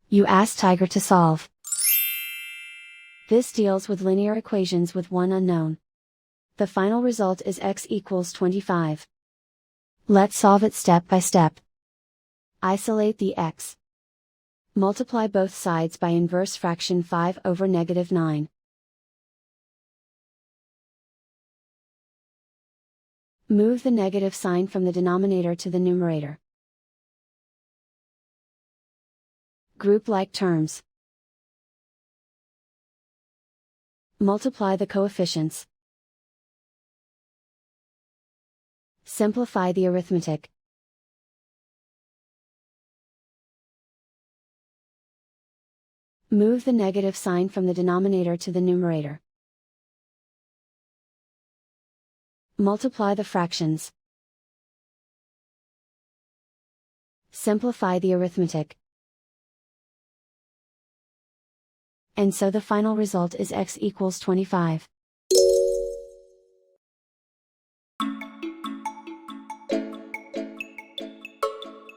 You ask Tiger to solve. This deals with linear equations with one unknown. The final result is x equals 25. Let's solve it step by step. Isolate the x. Multiply both sides by inverse fraction 5 over -9. Move the negative sign from the denominator to the numerator. Group like terms. Multiply the coefficients. Simplify the arithmetic. Move the negative sign from the denominator to the numerator. Multiply the fractions. Simplify the arithmetic. And so the final result is x equals 25.